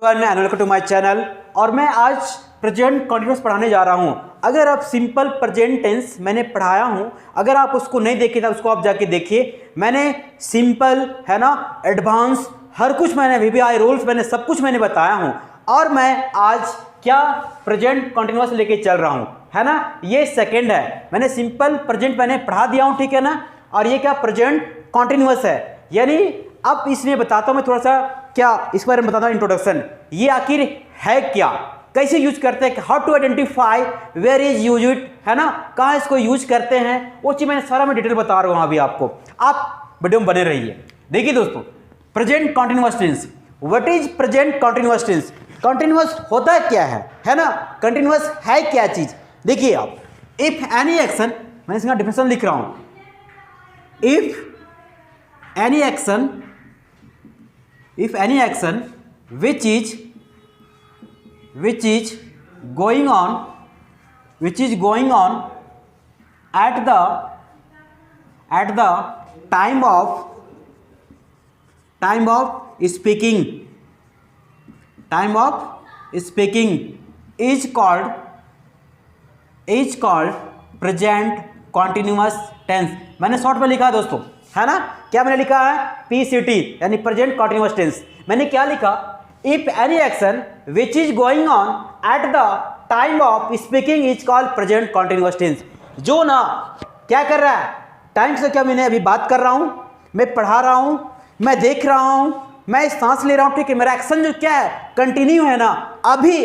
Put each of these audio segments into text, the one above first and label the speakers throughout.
Speaker 1: Welcome to my channel. और मैं आज प्रेजेंट कॉन्टिन्यूस पढ़ाने जा रहा हूं। अगर आप सिंपल प्रेजेंट टेंस मैंने पढ़ाया हूं, अगर आप उसको नहीं देखे तो उसको आप जाके देखिए। मैंने सिंपल है ना, एडवांस, हर कुछ मैंने वीवीआई रूल्स मैंने सब कुछ मैंने बताया हूं। और मैं आज क्या प्रेजेंट कॉन्टिन्यूस लेके चल रहा हूं, है ना। ये सेकंड है, मैंने सिंपल प्रेजेंट मैंने पढ़ा दिया हूं, ठीक है ना। और ये क्या प्रेजेंट कॉन्टिन्यूस है, यानी अब इसमें बताता हूं मैं थोड़ा सा क्या इस बारे में बताता हूं इंट्रोडक्शन। ये आखिर है क्या, कैसे यूज करते हैं, how to identify, where is use it, है ना, कहाँ इसको यूज करते हैं, वो चीज मैंने सारा मैं डिटेल बता रहा हूं अभी आपको। आप वीडियो में बने रहिए। देखिए दोस्तों, present continuous tense, what is present continuous tense. Continuous होता क्या है ना, कंटिन्यूअस है क्या चीज। देखिए आप, इफ एनी एक्शन, मैं इसका डिफिनेशन लिख रहा हूं, if any action which is going on at the time of speaking is called present continuous tense। मैंने शॉर्ट में लिखा है दोस्तों, है ना। क्या मैंने लिखा है, पीसीटी यानी प्रेजेंट कॉन्टिन्यूअस टेंस। मैंने क्या लिखा, if any action which is going on at the time of speaking is called present continuous tense. जो ना क्या कर रहा है, टाइम से क्या मैंने अभी बात कर रहा हूं, मैं पढ़ा रहा हूं, मैं देख रहा हूं, मैं सांस ले रहा हूं, ठीक है। मेरा एक्शन जो क्या है, कंटिन्यू है ना, अभी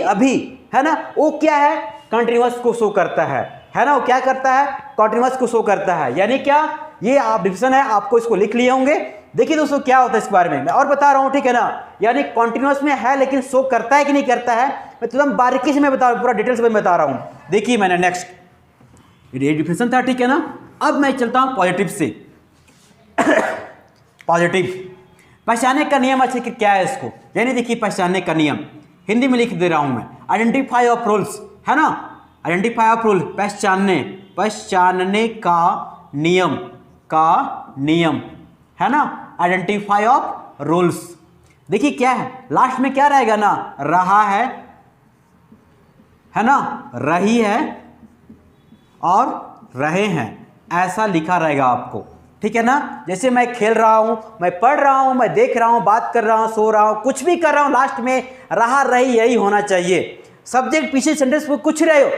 Speaker 1: है ना, वो क्या है, कंटिन्यूअस को शो करता है ना। वो क्या करता है, कंटिन्यूअस को शो करता है। यानी क्या, ये आप डिफिनेशन है, आपको इसको लिख लिए होंगे। देखिए दोस्तों क्या होता है इस बारे में मैं और बता रहा हूं, ठीक है ना। यानी कॉन्टिन्यूअस में है लेकिन शो करता है कि नहीं करता है, मैं तुरंत बारीकी से मैं बता रहा हूं, पूरा डिटेल्स में बता रहा हूं। देखिए मैंने नेक्स्ट ये डिफिनेशन था, ठीक है ना। अब मैं चलता हूं पॉजिटिव से। पॉजिटिव पहचानने का नियम अच्छे कि क्या है इसको, यानी देखिए पहचानने का नियम हिंदी में लिख दे रहा हूं मैं। आइडेंटिफाई ऑफ रूल्स, है ना, आइडेंटिफाई ऑफ रूल, पहचानने का नियम है ना, आइडेंटिफाई ऑफ रूल्स। देखिए क्या है, लास्ट में क्या रहेगा ना, रहा है ना, रही है और रहे हैं, ऐसा लिखा रहेगा आपको, ठीक है ना। जैसे मैं खेल रहा हूं, मैं पढ़ रहा हूं, मैं देख रहा हूं, बात कर रहा हूं, सो रहा हूं, कुछ भी कर रहा हूं, लास्ट में रहा रही यही होना चाहिए। सब्जेक्ट पीछे सेंटेंस में कुछ रहे हो,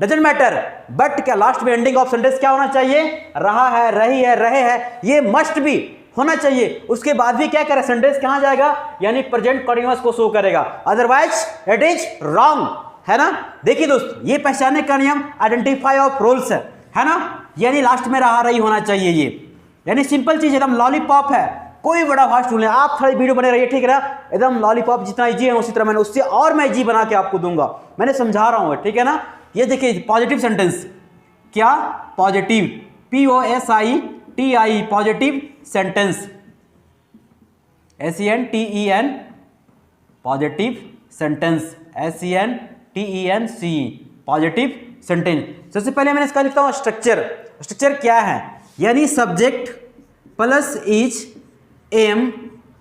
Speaker 1: डजंट मैटर, बट क्या लास्ट में एंडिंग ऑफ सेंटेंस क्या होना चाहिए, रहा है, रही है, रहे हैं, ये मस्ट भी होना चाहिए। उसके बाद भी क्या करे, सेंटेंस कहां जाएगा, यानी प्रेजेंट कॉन्टिन्यूअस को शो करेगा, अदरवाइज इट इज रॉन्ग, है ना। देखिए दोस्तों, ये पहचानने का नियम आइडेंटिफाई ऑफ रूल्स है ना, यानी लास्ट में रहा रही होना चाहिए। ये यानी सिंपल चीज, एकदम लॉलीपॉप है, कोई बड़ा फास्ट रूल है। आप थोड़ी वीडियो बने रहिए, ठीक है ना। एकदम लॉलीपॉप जितना इजी है उसी तरह मैंने उससे और मैं इजी बना के आपको दूंगा, मैंने समझा रहा हूं, ठीक है ना। ये देखिए पॉजिटिव सेंटेंस, क्या positive, POSITI, positive sentence, SENTEN, positive sentence, SENTENCE, positive sentence. सबसे पहले मैंने इसका लिखता हूं स्ट्रक्चर क्या है, यानी subject plus is am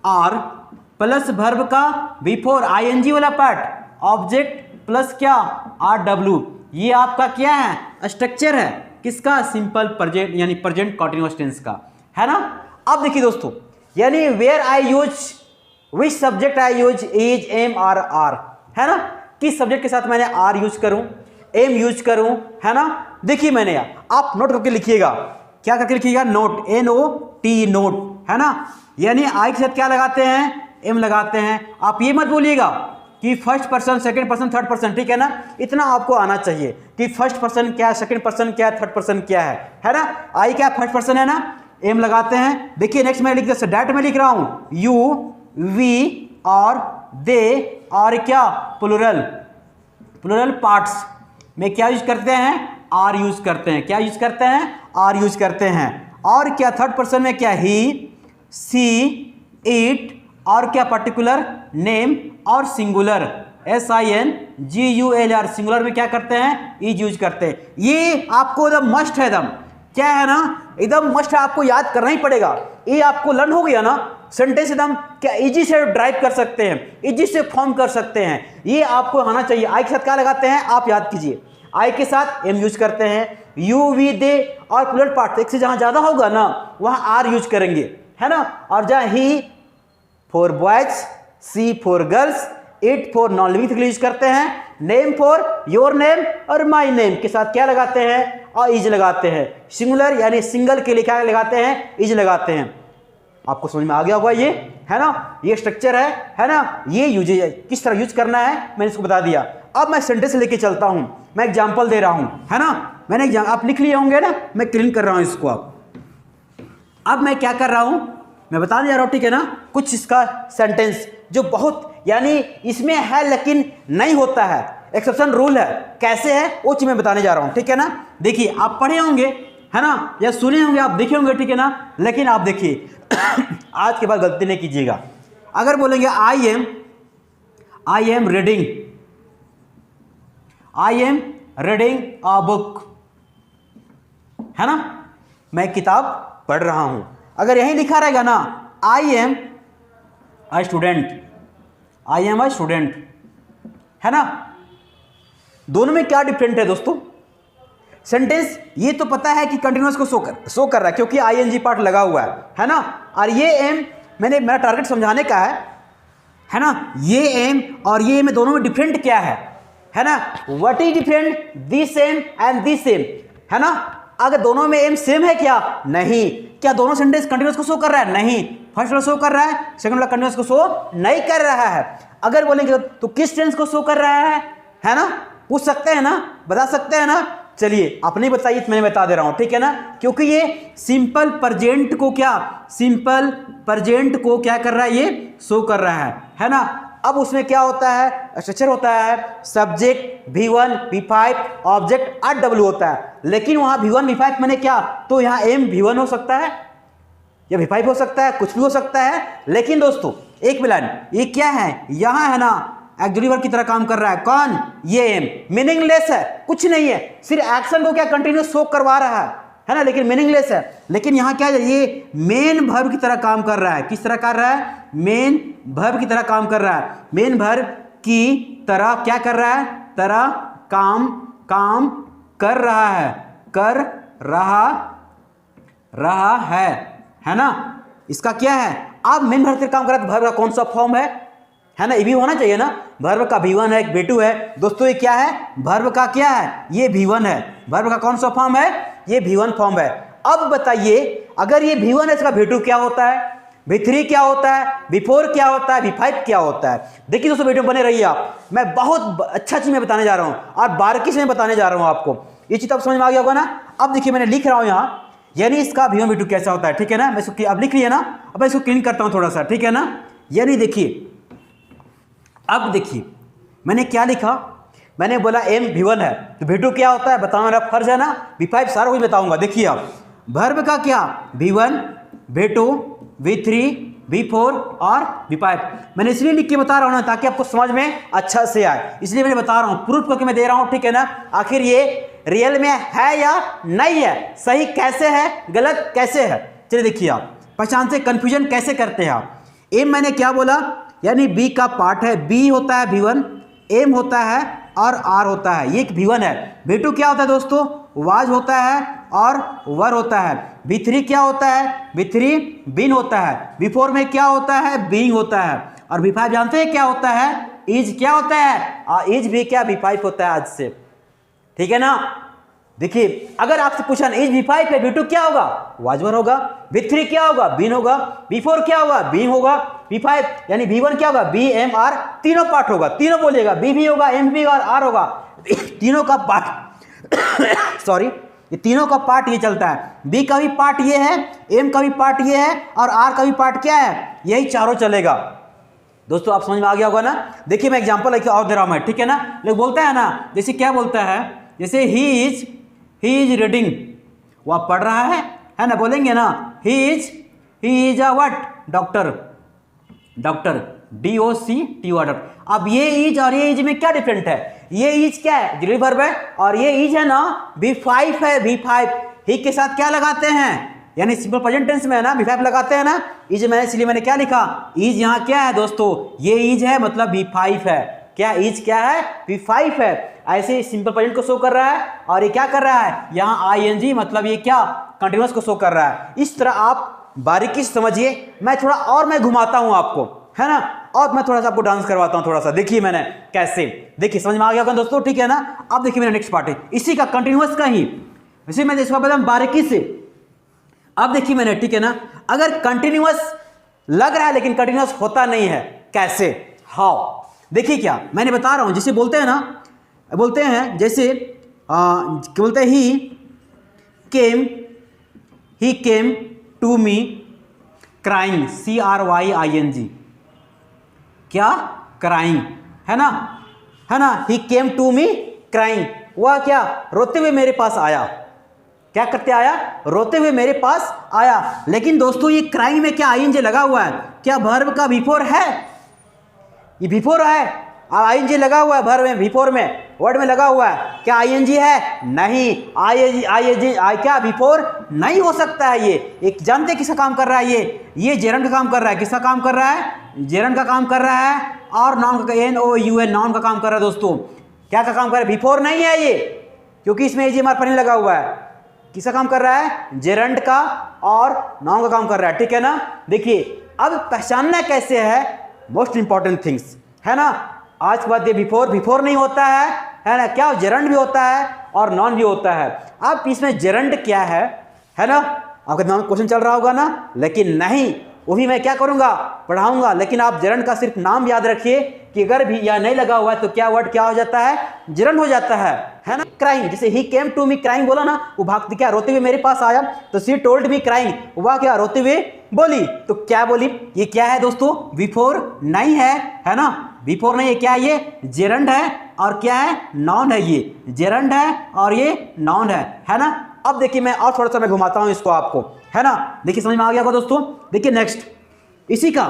Speaker 1: are plus verb का बिफोर ING वाला पार्ट, ऑब्जेक्ट प्लस क्या RW, ये आपका क्या है, स्ट्रक्चर है किसका, सिंपल प्रेजेंट यानी प्रेजेंट कॉन्टिन्यूअस टेंस का, है ना। अब देखिए दोस्तों, यानी where I use, which subject I use, is, am, are, है ना, किस सब्जेक्ट के साथ मैंने आर यूज करूं, एम यूज करूं, है ना। देखिए मैंने, आप नोट करके लिखिएगा, क्या करके लिखिएगा, नोट, NOT, नोट, है ना। यानी आई के साथ क्या लगाते हैं, एम लगाते हैं। आप ये मत बोलिएगा कि first person, second person, third person, ठीक है ना। इतना आपको आना चाहिए कि फर्स्ट पर्सन क्या है, सेकंड पर्सन क्या है, थर्ड पर्सन क्या है ना। आई क्या फर्स्ट पर्सन है ना, एम लगाते हैं। देखिए नेक्स्ट मैं लिख दिया, डायरेक्ट में लिख रहा हूं, यू, वी और दे और क्या प्लुरल पार्ट्स में क्या यूज करते हैं, आर यूज करते हैं। क्या यूज करते हैं, आर यूज करते हैं। और क्या थर्ड पर्सन में क्या, ही, सी, इट और क्या पर्टिकुलर, नेम और सिंगुलर, SINGULR, सिंगुलर में क्या करते हैं, इज यूज करते हैं। ये आपको एकदम मस्ट है, एकदम क्या है ना, एकदम मस्ट है, आपको याद करना ही पड़ेगा। ये आपको लर्न हो गया ना, सेंटेंस एकदम क्या इजी से ड्राइव कर सकते हैं, इजी से फॉर्म कर सकते हैं, ये आपको आना चाहिए। आई के साथ क्या लगाते हैं आप याद कीजिए, आई के साथ एम यूज करते हैं, यू वी दे और प्लूरल पार्ट एक से जहां ज्यादा होगा ना वहां आर यूज करेंगे, है ना। और जहां he for boys, she for girls, it for non living thing use करते हैं, नेम फॉर योर नेम और माई नेम के साथ क्या लगाते हैं और इज लगाते हैं। सिंगुलर यानी सिंगल के लिए क्या लगाते हैं इज लगाते हैं। आपको समझ में आ गया होगा ये, है ना, ये स्ट्रक्चर है ना, ये यूज किस तरह यूज करना है मैंने इसको बता दिया। अब मैं सेंटेंस लेके चलता हूं, मैं एग्जांपल दे रहा हूं, है ना, मैंने आप लिख लिए होंगे ना, मैं क्लीन कर रहा हूं इसको। अब मैं क्या कर रहा हूं, मैं बताने जा रहा हूं, ठीक है ना, कुछ इसका सेंटेंस जो बहुत यानी इसमें है लेकिन नहीं होता है, एक्सेप्शन रूल है, कैसे है वो चीज मैं बताने जा रहा हूं, ठीक है ना। देखिए आप पढ़े होंगे, है ना, या सुने होंगे, आप देखे होंगे, ठीक है ना, लेकिन आप देखिए आज के बाद गलती नहीं कीजिएगा। अगर बोलेंगे I am reading a book, है ना, मैं किताब पढ़ रहा हूं। अगर यही लिखा रहेगा ना आई एम अ स्टूडेंट, है ना, दोनों में क्या डिफरेंट है दोस्तों। सेंटेंस ये तो पता है कि कंटिन्यूअस को शो कर रहा है क्योंकि आईएनजी पार्ट लगा हुआ है ना। और ये एम मेरा टारगेट समझाने का है ना, ये एम और ये एम दोनों में डिफरेंट क्या है ना, what is different this am and this am, है ना। अगर दोनों में एम सेम है क्या, नहीं। क्या दोनों सेंटेंस कंटिन्यूअस को शो कर रहा है, नहीं। फर्स्ट वाला शो कर रहा है, सेकंड वाला कंटिन्यूअस को शो नहीं कर रहा है। अगर बोलेंगे तो किस टेंस को शो कर रहा है ना, पूछ सकते हैं ना, बता सकते हैं ना। चलिए आप नहीं बताइए तो मैंने बता दे रहा हूं, ठीक है ना, क्योंकि ये सिंपल प्रेजेंट को क्या कर रहा है, ये शो कर रहा है ना। अब उसमें क्या होता है, स्ट्रक्चर होता है subject V1 V5 object RW होता है, लेकिन वहां V1 V5 मैंने क्या, तो यहाँ M V1 हो सकता है या V5 हो सकता है, कुछ भी हो सकता है। लेकिन दोस्तों एक मिनट, ये क्या है, यहां है ना एक्चुअली वर्ब की तरह काम कर रहा है, कौन, ये एम, मीनिंगलेस है, कुछ नहीं है, सिर्फ एक्शन को क्या कंटिन्यूस शो करवा रहा है ना, लेकिन मीनिंगलेस है। लेकिन यहाँ क्या है, ये मेन वर्ब की तरह काम कर रहा है, किस तरह कर रहा है, मेन वर्ब की तरह काम कर रहा है, मेन वर्ब की तरह क्या कर रहा है, तरह काम कर रहा है ना। इसका क्या है, अब मेन वर्ब से काम कर रहा है, तो वर्ब का कौन सा फॉर्म है ना, ये भी होना चाहिए ना। वर्ब का V1 है, V2 है दोस्तों, ये क्या है, वर्ब का क्या है, ये V1 है, वर्ब का कौन सा फॉर्म है, ये V1 फॉर्म है। अब बताइए अगर ये V1 है, इसका V2 क्या होता है, V3 क्या होता है, V4 क्या होता है, V5 क्या होता है। देखिए दोस्तों वीडियो बने रहिए आप, मैं बहुत अच्छा चीज मैं बताने जा रहा हूँ और बारीकी से मैं बताने जा रहा हूँ आपको, ये चीज आप समझ में आ गया होगा ना। अब देखिए मैंने लिख रहा हूँ यहाँ, यानी इसका V1 V2 कैसा होता है, ठीक है ना। मैं इसको अब लिख लिया ना, अब मैं इसको क्लीन करता हूँ थोड़ा सा, ठीक है ना। यानी देखिए अब देखिए मैंने क्या लिखा, मैंने बोला M V1 है, तो V2 क्या होता है बताओ, मेरा फर्ज है ना, V5 सारा कुछ बताऊंगा। देखिए आप वर्ब का क्या, V1 V2 V3 V4 और V5 मैंने इसलिए लिख के बता रहा हूँ ना ताकि आपको समझ में अच्छा से आए, इसलिए मैंने बता रहा हूँ, प्रूफ करके मैं दे रहा हूँ, ठीक है ना। आखिर ये रियल में है या नहीं है, सही कैसे है, गलत कैसे है। चलिए देखिए आप पहचान से कंफ्यूजन कैसे करते हैं आप। एम मैंने क्या बोला, यानी बी का पार्ट है, बी होता है V1, एम होता है और आर होता है, ये V1 है। V2 क्या होता है दोस्तों, वाज होता है और वर होता है। V3 क्या होता है, V3 बीन होता है। V4 में क्या होता है, बीइंग होता है। और V5 जानते हैं क्या होता है, इज क्या होता है, इज भी क्या V5 होता है आज से, ठीक है ना। देखिए अगर आपसे पूछा इज V5 है, V2 क्या होगा, वाजवर होगा। V3 क्या होगा, बीन होगा। V4 क्या होगा, बीइंग होगा। V5 यानी V1 क्या होगा, बी एम आर, तीनों पार्ट होगा, तीनों बोलिएगा, बी भी होगा, एम भी होगा और आर होगा, तीनों का पार्ट सॉरी, ये तीनों का पार्ट ये चलता है। बी का भी पार्ट ये है, एम का भी पार्ट ये है और आर का भी पार्ट क्या है, यही चारों चलेगा। दोस्तों आप समझ में आ गया होगा ना। देखिए मैं एग्जांपल एक और दे रहा हूं मैं, ठीक है ना। लोग बोलता है ना, जैसे क्या बोलता है, जैसे ही इज रीडिंग, वो पढ़ रहा है ना, बोलेंगे ना he is a what, doctor DOCT order. अब ये इज और ये इज में क्या डिफरेंट है, ये इज क्या है, ऑक्सिलरी वर्ब है, और ये इज है ना V5 है, V5 ही के साथ क्या लगाते हैं, यानी सिंपल प्रेजेंट टेंस में है ना V5 लगाते हैं ना, इज मैंने इसलिए मैंने क्या लिखा, इज यहाँ क्या है दोस्तों, ये इज है मतलब V5 है, क्या इज क्या है, V5 है। ऐसे सिंपल प्रेजेंट को शो कर रहा है और ये क्या कर रहा है, यहाँ ing मतलब ये क्या कंटिन्यूअस को शो कर रहा है। इस तरह आप बारीकी से समझिए, मैं थोड़ा और मैं घुमाता हूँ आपको, है ना, और मैं थोड़ा सा आपको डांस करवाता हूँ थोड़ा सा, देखिए मैंने कैसे, देखिए समझ में आ गया होगा दोस्तों, ठीक है ना। अब देखिए मेरा नेक्स्ट पार्ट है इसी का कंटिन्यूअस का ही, इसी में इसका बता बारीकी से। अब देखिए मैंने, ठीक है ना, अगर कंटिन्यूअस लग रहा है लेकिन कंटिन्यूअस होता नहीं है, कैसे, हाउ, देखिए क्या मैंने बता रहा हूं, जिसे बोलते हैं ना, बोलते हैं जैसे बोलते हैं he came to me crying, CRYING, क्या क्राइंग, है ना, ही केम टू मी क्राइंग, वह क्या रोते हुए मेरे पास आया, क्या करते आया, रोते हुए मेरे पास आया। लेकिन दोस्तों ये क्राइंग में क्या ING लगा हुआ है, क्या वर्ब का बिफोर है, ये बिफोर है, ING लगा हुआ है वर्ब में, बिफोर में, वर्ड में लगा हुआ है, क्या ING है, नहीं, ING क्या बिफोर नहीं हो सकता है। ये एक जानते किसका काम कर रहा है, ये जेरंड का काम कर रहा है, किसका काम कर रहा है, जेरंड का काम कर रहा है, और नाउन का NOUN नाउन का काम कर रहा है दोस्तों, क्या का काम कर रहा है, बिफोर नहीं है ये, क्योंकि इसमें AG पर नहीं लगा हुआ है, किसका काम कर रहा है, जेरंड का और नाउन का काम कर रहा है, ठीक है ना। देखिए अब पहचानना कैसे है, मोस्ट इंपॉर्टेंट थिंग्स, है ना। आज के बाद ये बिफोर नहीं होता है ना, क्या जेरंड भी होता है और नॉन भी होता है। अब इसमें जेरंड क्या है ना, आपके दिमाग में क्वेश्चन चल रहा होगा ना, लेकिन नहीं, वो भी मैं क्या करूंगा, पढ़ाऊंगा, लेकिन आप जेरंड का सिर्फ नाम याद रखिए कि अगर भी यह नहीं लगा हुआ है तो क्या वर्ड क्या हो जाता है, जेरंड हो जाता है ना। क्राइंग, जैसे ही केम टू मी क्राइंग बोला ना, वो भागते क्या रोते हुए मेरे पास आया, तो सी टोल्ड मी क्राइंग, वह क्या रोते हुए बोली, तो क्या बोली, ये क्या है दोस्तों, बिफोर नहीं है ना, बिफोर नहीं है, क्या ये जेरंड है और क्या है, नाउन है, ये जेरंड है और ये नाउन है ना। अब देखिए मैं और थोड़ा सा मैं घुमाता हूं इसको आपको, है ना, देखिए समझ में आ गया होगा दोस्तों। देखिए नेक्स्ट, इसी का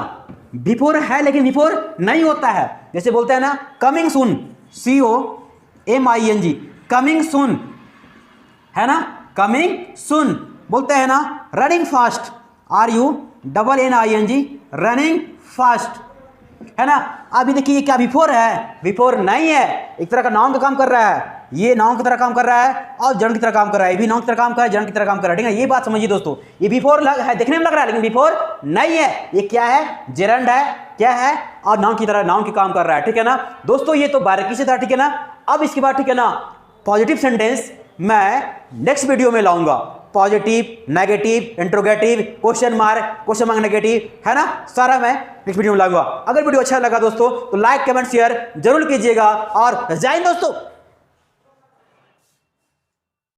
Speaker 1: बिफोर है लेकिन बिफोर नहीं होता है, जैसे बोलते हैं ना coming soon, COMING, coming soon, है ना, कमिंग सून, बोलते हैं ना running fast, RUNNING, running fast, है ना। अभी देखिए ये क्या बिफोर है, बिफोर नहीं है, एक तरह का नाउन का काम कर रहा है, ये नाउन की तरह काम कर रहा है और जर्न की तरह काम कर रहा है, ये भी नाउन की तरह काम कर रहा है, जर्न की तरह काम कर रहा है, ठीक है। ये बात समझिए दोस्तों, ये बिफोर है, देखने में लग रहा है लेकिन बिफोर नहीं है, ये क्या है, जेरंड है, क्या है, और नाउन की तरह नाउन की काम कर रहा है, ठीक है ना दोस्तों। ये तो बारीकी से था, ठीक है ना। अब इसके बाद, ठीक है ना, पॉजिटिव सेंटेंस मैं नेक्स्ट वीडियो में लाऊंगा, positive, negative, interrogative, question mark negative, है ना, सारा मैं नेक्स्ट वीडियो में लाऊंगा। अगर वीडियो अच्छा लगा दोस्तों तो लाइक कमेंट शेयर जरूर कीजिएगा, और जय हिंद दोस्तों।